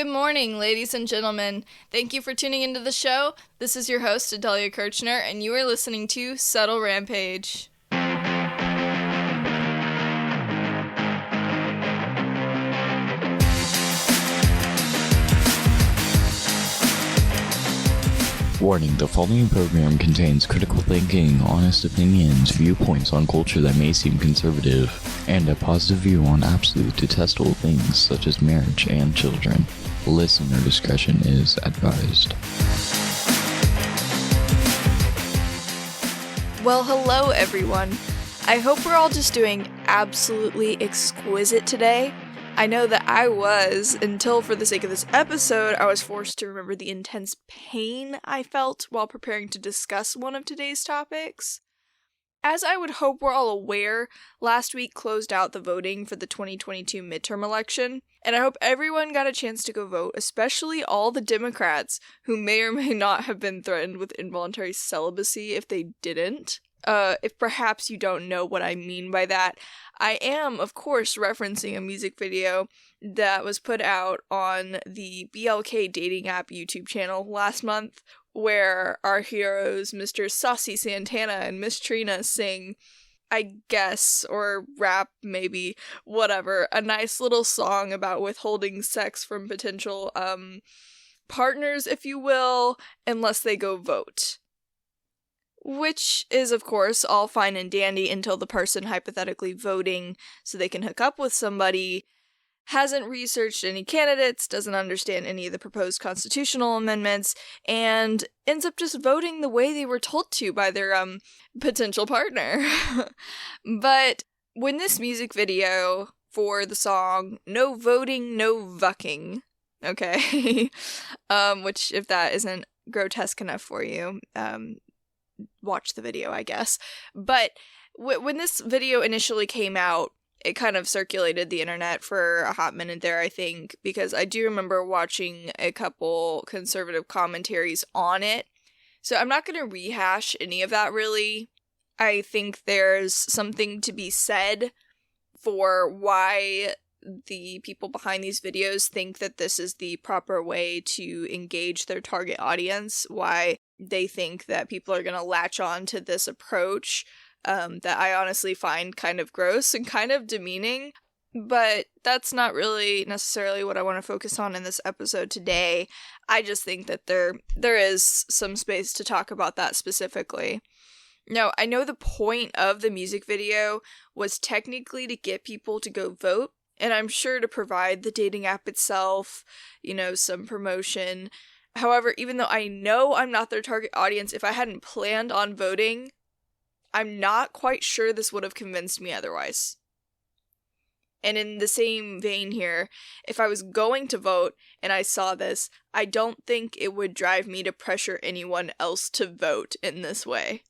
Good morning, ladies and gentlemen. Thank you for tuning into the show. This is your host, Adelia Kirchner, and you are listening to Subtle Rampage. Warning, the following program contains critical thinking, honest opinions, viewpoints on culture that may seem conservative, and a positive view on absolute detestable things such as marriage and children. Listener discretion is advised. Well, hello everyone. I hope we're all just doing absolutely exquisite today. I know that I was, until for the sake of this episode, I was forced to remember the intense pain I felt while preparing to discuss one of today's topics. As I would hope we're all aware, last week closed out the voting for the 2022 midterm election, and I hope everyone got a chance to go vote, especially all the Democrats who may or may not have been threatened with involuntary celibacy if they didn't. If perhaps you don't know what I mean by that, I am, of course, referencing a music video that was put out on the BLK dating app YouTube channel last month, where our heroes, Mr. Saucy Santana and Miss Trina, sing, I guess, or rap maybe, whatever, a nice little song about withholding sex from potential, partners, if you will, unless they go vote. Which is, of course, all fine and dandy until the person hypothetically voting so they can hook up with somebody hasn't researched any candidates, doesn't understand any of the proposed constitutional amendments, and ends up just voting the way they were told to by their, potential partner. But when this music video for the song No Voting, No Vucking, okay, which if that isn't grotesque enough for you, watch the video, I guess. But when this video initially came out, it kind of circulated the internet for a hot minute there, I think, because I do remember watching a couple conservative commentaries on it. So I'm not going to rehash any of that, really. I think there's something to be said for why the people behind these videos think that this is the proper way to engage their target audience, why they think that people are going to latch on to this approach that I honestly find kind of gross and kind of demeaning. But that's not really necessarily what I want to focus on in this episode today. I just think that there is some space to talk about that specifically. Now, I know the point of the music video was technically to get people to go vote, and I'm sure to provide the dating app itself, some promotion. However, even though I know I'm not their target audience, if I hadn't planned on voting, I'm not quite sure this would have convinced me otherwise. And in the same vein here, if I was going to vote and I saw this, I don't think it would drive me to pressure anyone else to vote in this way.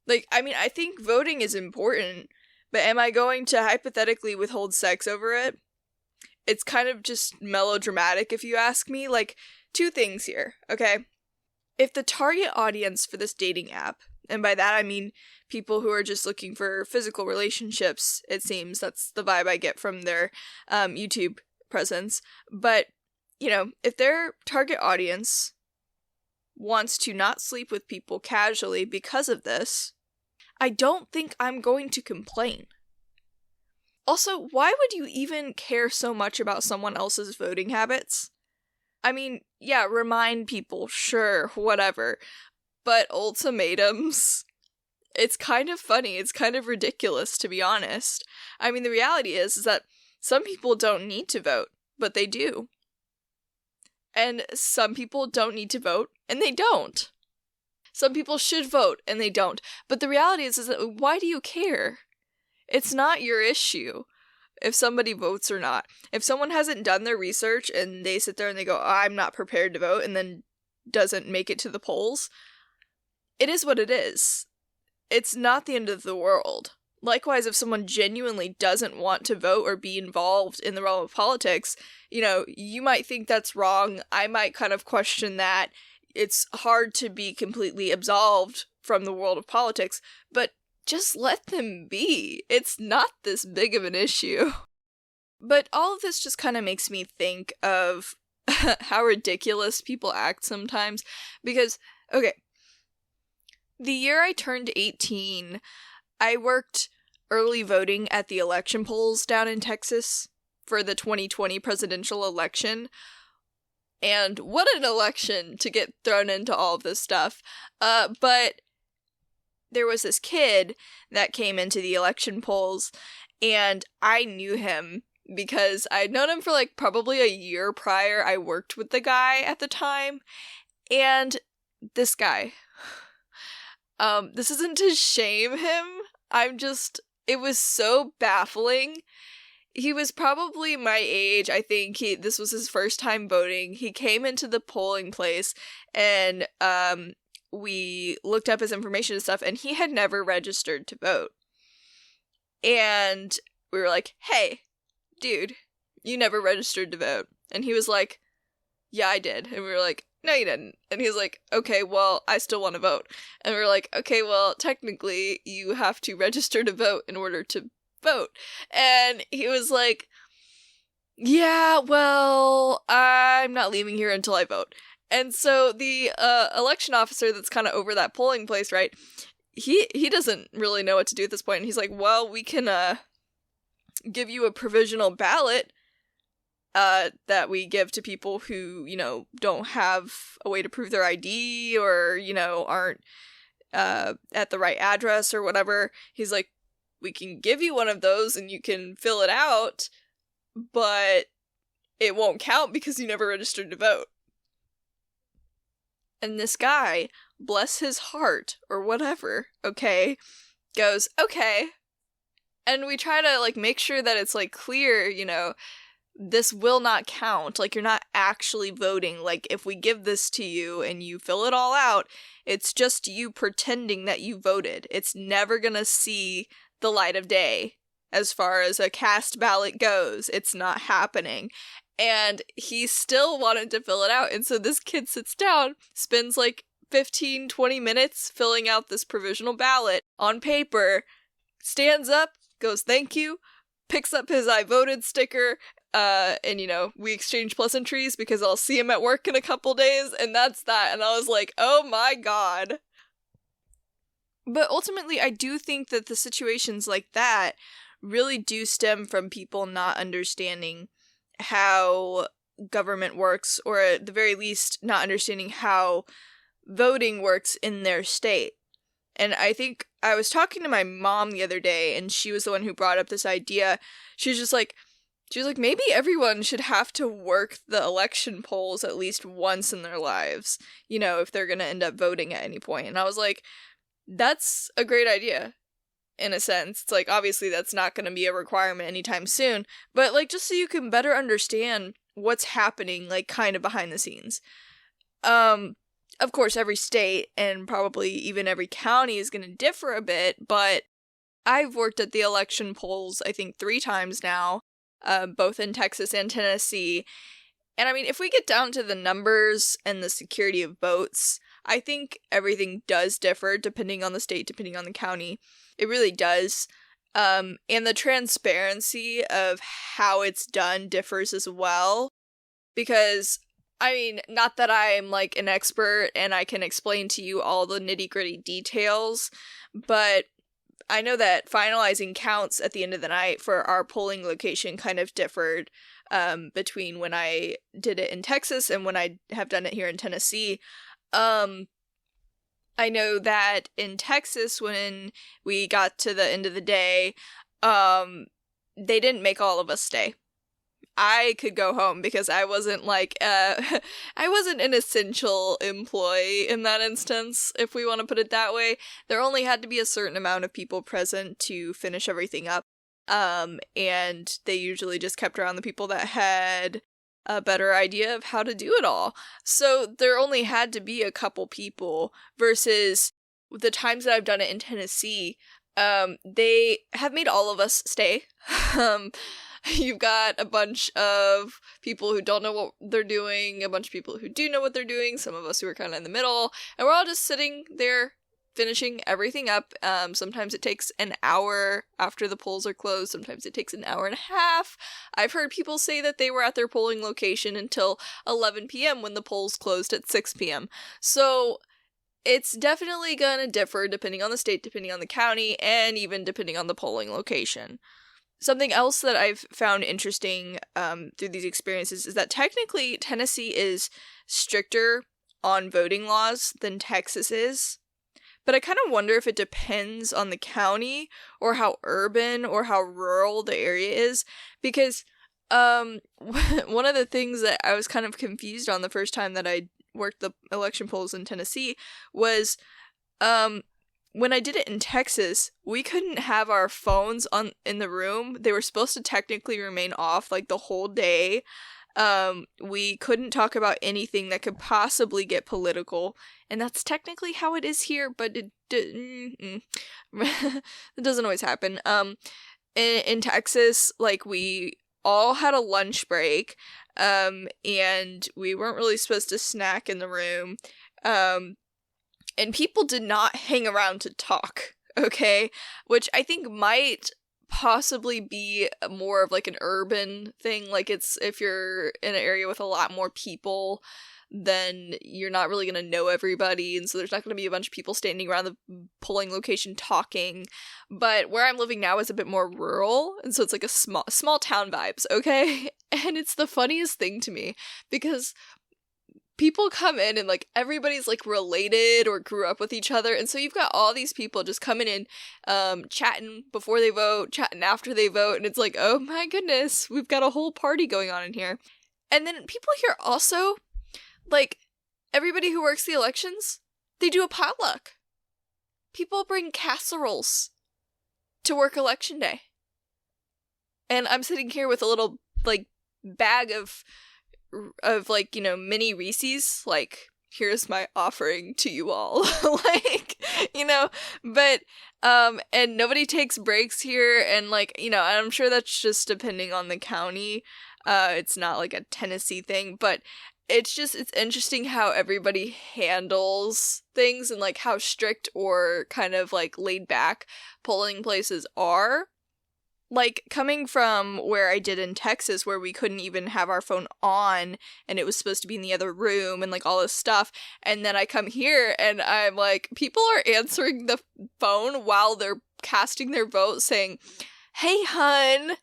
I think voting is important, but am I going to hypothetically withhold sex over it? It's kind of just melodramatic if you ask me. Two things here, okay? If the target audience for this dating app, and by that I mean people who are just looking for physical relationships, it seems, that's the vibe I get from their YouTube presence, but, if their target audience wants to not sleep with people casually because of this, I don't think I'm going to complain. Also, why would you even care so much about someone else's voting habits? Remind people, sure, whatever. But ultimatums? It's kind of funny, it's kind of ridiculous, to be honest. The reality is that some people don't need to vote, but they do. And some people don't need to vote, and they don't. Some people should vote, and they don't. But the reality is that why do you care? It's not your issue if somebody votes or not. If someone hasn't done their research and they sit there and they go, I'm not prepared to vote, and then doesn't make it to the polls, it is what it is. It's not the end of the world. Likewise, if someone genuinely doesn't want to vote or be involved in the realm of politics, you might think that's wrong. I might kind of question that. It's hard to be completely absolved from the world of politics, but just let them be. It's not this big of an issue. But all of this just kind of makes me think of how ridiculous people act sometimes. Because, okay, the year I turned 18, I worked early voting at the election polls down in Texas for the 2020 presidential election. And what an election to get thrown into all of this stuff. But there was this kid that came into the election polls, and I knew him because I'd known him for like probably a year prior. I worked with the guy at the time, and this guy, this isn't to shame him, it was so baffling. He was probably my age. I think this was his first time voting. He came into the polling place, and we looked up his information and stuff, and he had never registered to vote. And we were like, hey, dude, you never registered to vote. And he was like, yeah, I did. And we were like, no, you didn't. And he was like, okay, well, I still want to vote. And we were like, okay, well, technically, you have to register to vote in order to vote. And he was like, yeah, well, I'm not leaving here until I vote. And so the election officer that's kind of over that polling place, right, he doesn't really know what to do at this point. And he's like, well, we can give you a provisional ballot that we give to people who, don't have a way to prove their ID or, aren't at the right address or whatever. He's like, we can give you one of those and you can fill it out, but it won't count because you never registered to vote. And this guy, bless his heart or whatever, okay, goes, okay. And we try to make sure that it's clear, this will not count. You're not actually voting. If we give this to you and you fill it all out, it's just you pretending that you voted. It's never gonna see the light of day as far as a cast ballot goes. It's not happening. And he still wanted to fill it out. And so this kid sits down, spends 15, 20 minutes filling out this provisional ballot on paper, stands up, goes, thank you, picks up his I voted sticker, and we exchange pleasantries because I'll see him at work in a couple days, and that's that. And I was like, oh my god. But ultimately, I do think that the situations like that really do stem from people not understanding how government works, or at the very least, not understanding how voting works in their state. And I think I was talking to my mom the other day, and she was the one who brought up this idea. She was like, maybe everyone should have to work the election polls at least once in their lives, if they're going to end up voting at any point. And I was like, that's a great idea, in a sense. It's obviously that's not going to be a requirement anytime soon, but just so you can better understand what's happening, kind of behind the scenes. Of course, every state and probably even every county is going to differ a bit, but I've worked at the election polls, I think 3 times now, both in Texas and Tennessee. And I mean, if we get down to the numbers and the security of votes, I think everything does differ depending on the state, depending on the county. It really does. And the transparency of how it's done differs as well. Because, I mean, not that I'm an expert and I can explain to you all the nitty-gritty details, but I know that finalizing counts at the end of the night for our polling location kind of differed between when I did it in Texas and when I have done it here in Tennessee. I know that in Texas, when we got to the end of the day, they didn't make all of us stay. I could go home because I wasn't I wasn't an essential employee in that instance, if we want to put it that way. There only had to be a certain amount of people present to finish everything up. And they usually just kept around the people that had a better idea of how to do it all. So there only had to be a couple people versus the times that I've done it in Tennessee, they have made all of us stay. You've got a bunch of people who don't know what they're doing, a bunch of people who do know what they're doing, some of us who are kind of in the middle, and we're all just sitting there finishing everything up. Sometimes it takes an hour after the polls are closed. Sometimes it takes an hour and a half. I've heard people say that they were at their polling location until 11 p.m. when the polls closed at 6 p.m. So it's definitely gonna differ depending on the state, depending on the county, and even depending on the polling location. Something else that I've found interesting through these experiences is that technically Tennessee is stricter on voting laws than Texas is. But I kind of wonder if it depends on the county or how urban or how rural the area is. Because one of the things that I was kind of confused on the first time that I worked the election polls in Tennessee was when I did it in Texas, we couldn't have our phones in the room. They were supposed to technically remain off like the whole day. We couldn't talk about anything that could possibly get political, and that's technically how it is here, but it doesn't always happen. In Texas, like, we all had a lunch break, and we weren't really supposed to snack in the room, and people did not hang around to talk, okay? Which I think might possibly be more of like an urban thing. Like, it's if you're in an area with a lot more people, then you're not really going to know everybody, and so there's not going to be a bunch of people standing around the polling location talking. But where I'm living now is a bit more rural, and so it's like a small town vibes, okay? And it's the funniest thing to me, because people come in and like everybody's like related or grew up with each other, and so you've got all these people just coming in, chatting before they vote, chatting after they vote, and it's like, oh my goodness, we've got a whole party going on in here. And then people here also, like, everybody who works the elections, they do a potluck. People bring casseroles to work election day, and I'm sitting here with a little like bag of like, you know, mini Reese's, like, here's my offering to you all. Like, you know, but and nobody takes breaks here, and like, you know, I'm sure that's just depending on the county. It's not like a Tennessee thing, but it's interesting how everybody handles things and like how strict or kind of like laid back polling places are. Like, coming from where I did in Texas, where we couldn't even have our phone on, and it was supposed to be in the other room, and, like, all this stuff, and then I come here, and I'm like, people are answering the phone while they're casting their vote, saying, hey, hun,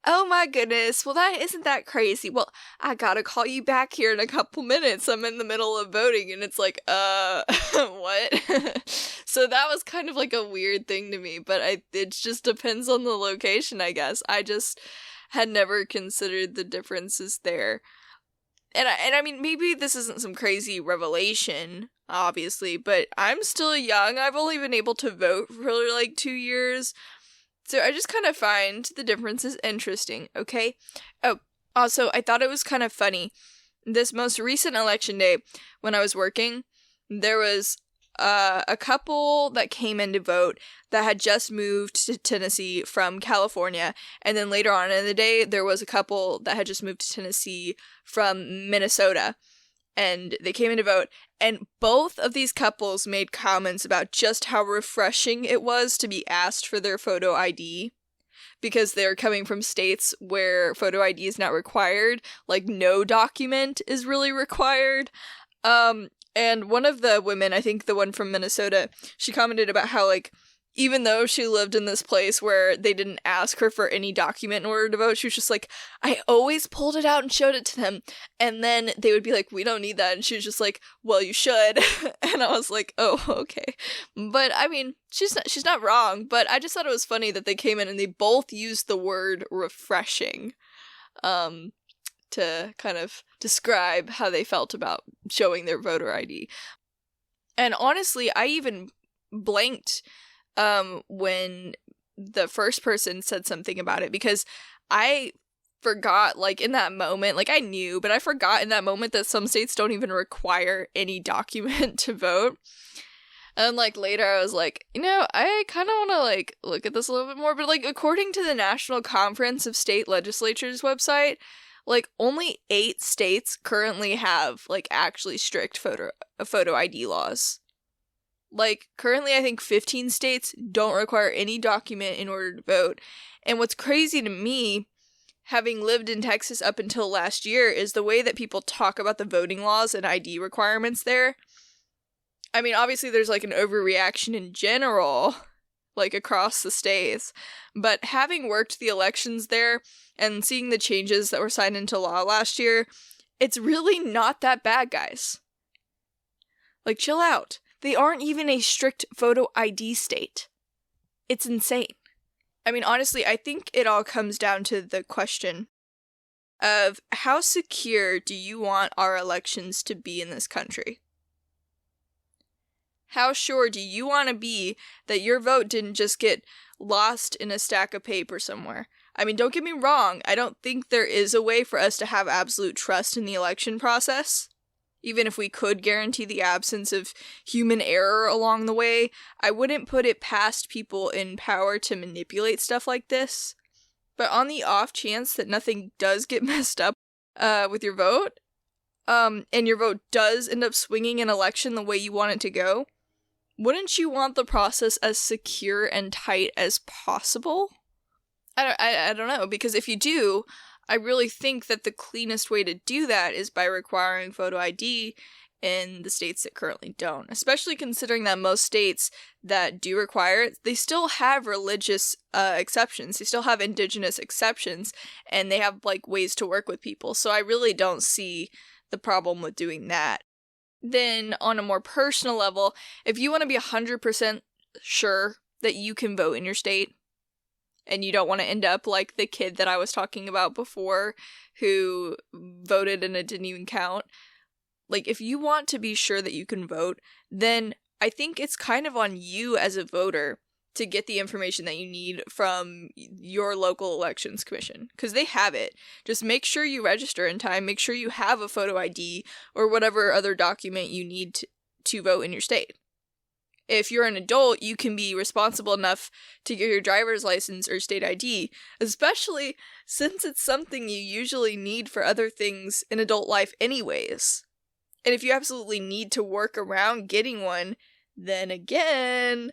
oh my goodness, well, that isn't that crazy. Well, I gotta call you back here in a couple minutes. I'm in the middle of voting, and it's like, what? So that was kind of like a weird thing to me, but it just depends on the location, I guess. I just had never considered the differences there. And I mean, maybe this isn't some crazy revelation, obviously, but I'm still young. I've only been able to vote for like 2 years. So I just kind of find the differences interesting, okay? Oh, also, I thought it was kind of funny. This most recent election day, when I was working, there was a couple that came in to vote that had just moved to Tennessee from California. And then later on in the day, there was a couple that had just moved to Tennessee from Minnesota. And they came in to vote, and both of these couples made comments about just how refreshing it was to be asked for their photo ID, because they're coming from states where photo ID is not required, like no document is really required. And one of the women, I think the one from Minnesota, she commented about how, like, even though she lived in this place where they didn't ask her for any document in order to vote, she was just like, I always pulled it out and showed it to them. And then they would be like, we don't need that. And she was just like, well, you should. And I was like, oh, okay. But I mean, she's not wrong. But I just thought it was funny that they came in and they both used the word refreshing to kind of describe how they felt about showing their voter ID. And honestly, I even blanked when the first person said something about it, because I forgot, like, in that moment, like, I knew, but I forgot in that moment that some states don't even require any document to vote. And, like, later I was like, you know, I kind of want to, like, look at this a little bit more, but, like, according to the National Conference of State Legislatures website, like, only 8 states currently have, like, actually strict photo ID laws. Like, currently I think 15 states don't require any document in order to vote. And what's crazy to me, having lived in Texas up until last year, is the way that people talk about the voting laws and ID requirements there. I mean, obviously there's like an overreaction in general, like across the states, but having worked the elections there and seeing the changes that were signed into law last year, it's really not that bad, guys. Like, chill out. They aren't even a strict photo ID state. It's insane. I mean, honestly, I think it all comes down to the question of how secure do you want our elections to be in this country? How sure do you want to be that your vote didn't just get lost in a stack of paper somewhere? I mean, don't get me wrong, I don't think there is a way for us to have absolute trust in the election process. Even if we could guarantee the absence of human error along the way, I wouldn't put it past people in power to manipulate stuff like this. But on the off chance that nothing does get messed up with your vote, and your vote does end up swinging an election the way you want it to go, wouldn't you want the process as secure and tight as possible? I don't know, because if you do, I really think that the cleanest way to do that is by requiring photo ID in the states that currently don't. Especially considering that most states that do require it, they still have religious exceptions. They still have indigenous exceptions, and they have like ways to work with people. So I really don't see the problem with doing that. Then on a more personal level, if you want to be 100% sure that you can vote in your state, and you don't want to end up like the kid that I was talking about before who voted and it didn't even count. Like, if you want to be sure that you can vote, then I think it's kind of on you as a voter to get the information that you need from your local elections commission, because they have it. Just make sure you register in time, make sure you have a photo ID or whatever other document you need to vote in your state. If you're an adult, you can be responsible enough to get your driver's license or state ID, especially since it's something you usually need for other things in adult life anyways. And if you absolutely need to work around getting one, then again,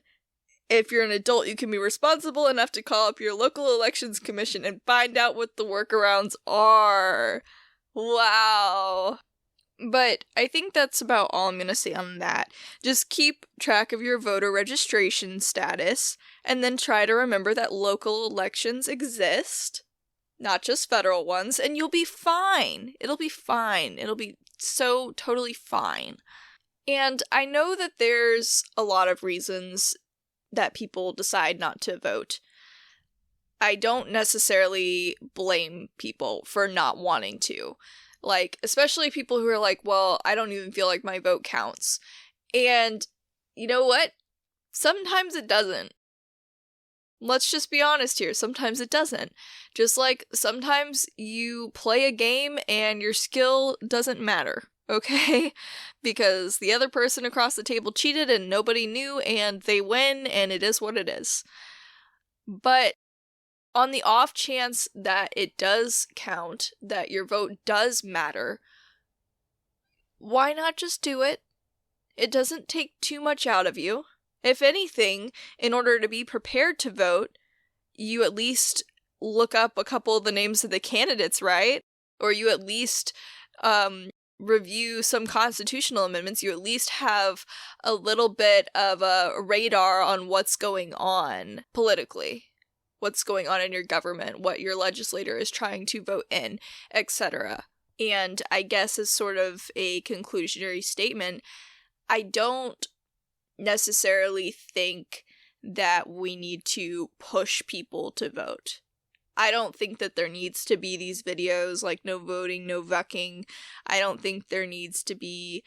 if you're an adult, you can be responsible enough to call up your local elections commission and find out what the workarounds are. Wow. But I think that's about all I'm going to say on that. Just keep track of your voter registration status, and then try to remember that local elections exist, not just federal ones, and you'll be fine. It'll be fine. It'll be so totally fine. And I know that there's a lot of reasons that people decide not to vote. I don't necessarily blame people for not wanting to. Like, especially people who are like, well, I don't even feel like my vote counts. And you know what? Sometimes it doesn't. Let's just be honest here. Sometimes it doesn't. Just like sometimes you play a game and your skill doesn't matter, okay? Because the other person across the table cheated and nobody knew and they win and it is what it is. But on the off chance that it does count, that your vote does matter, why not just do it? It doesn't take too much out of you. If anything, in order to be prepared to vote, you at least look up a couple of the names of the candidates, right? Or you at least review some constitutional amendments. You at least have a little bit of a radar on what's going on politically. What's going on in your government, what your legislator is trying to vote in, etc. And I guess as sort of a conclusionary statement, I don't necessarily think that we need to push people to vote. I don't think that there needs to be these videos like no voting, no vucking. I don't think there needs to be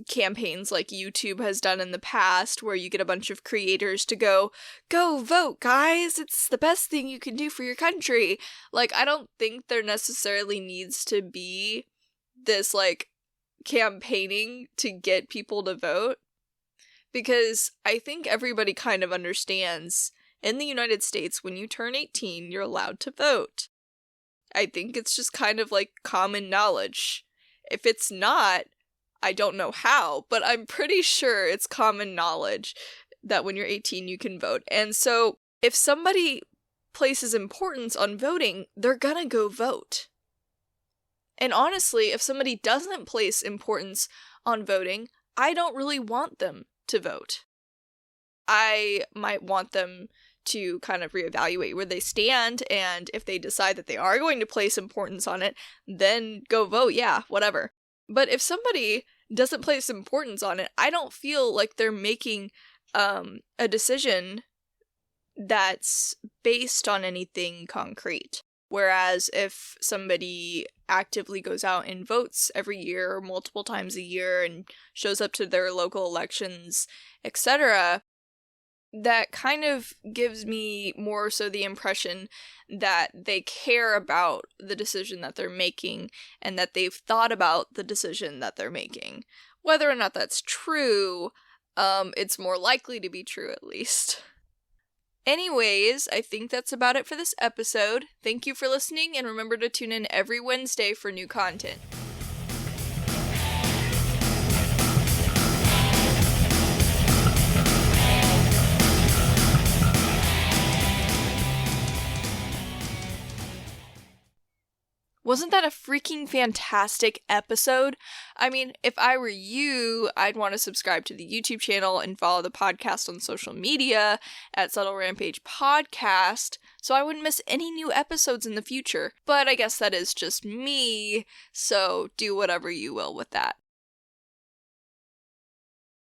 campaigns like YouTube has done in the past where you get a bunch of creators to go vote, guys. It's the best thing you can do for your country. Like, I don't think there necessarily needs to be this like campaigning to get people to vote, because I think everybody kind of understands in the United States, when you turn 18, you're allowed to vote. I think it's just kind of like common knowledge. If it's not, I don't know how, but I'm pretty sure it's common knowledge that when you're 18 you can vote. And so if somebody places importance on voting, they're gonna go vote. And honestly, if somebody doesn't place importance on voting, I don't really want them to vote. I might want them to kind of reevaluate where they stand, and if they decide that they are going to place importance on it, then go vote, yeah, whatever. But if somebody doesn't place importance on it, I don't feel like they're making a decision that's based on anything concrete. Whereas if somebody actively goes out and votes every year or multiple times a year and shows up to their local elections, etc., that kind of gives me more so the impression that they care about the decision that they're making and that they've thought about the decision that they're making. Whether or not that's true, it's more likely to be true at least. Anyways, I think that's about it for this episode. Thank you for listening, and remember to tune in every Wednesday for new content. Wasn't that a freaking fantastic episode? I mean, if I were you, I'd want to subscribe to the YouTube channel and follow the podcast on social media at Subtle Rampage Podcast, so I wouldn't miss any new episodes in the future. But I guess that is just me, so do whatever you will with that.